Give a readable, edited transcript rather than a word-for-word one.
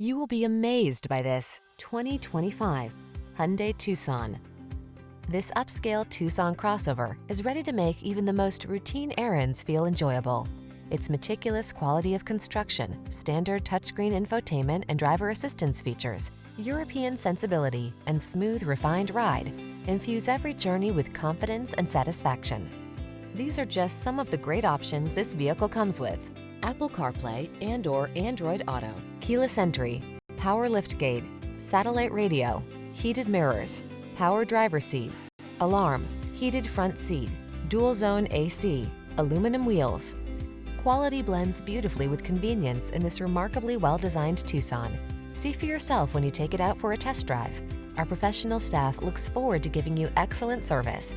You will be amazed by this 2025 Hyundai Tucson. This upscale Tucson crossover is ready to make even the most routine errands feel enjoyable. Its meticulous quality of construction, standard touchscreen infotainment and driver assistance features, European sensibility, and smooth, refined ride infuse every journey with confidence and satisfaction. These are just some of the great options this vehicle comes with: Apple CarPlay and/or Android Auto, keyless entry, power liftgate, satellite radio, heated mirrors, power driver seat, alarm, heated front seat, dual zone AC, aluminum wheels. Quality blends beautifully with convenience in this remarkably well-designed Tucson. See for yourself when you take it out for a test drive. Our professional staff looks forward to giving you excellent service.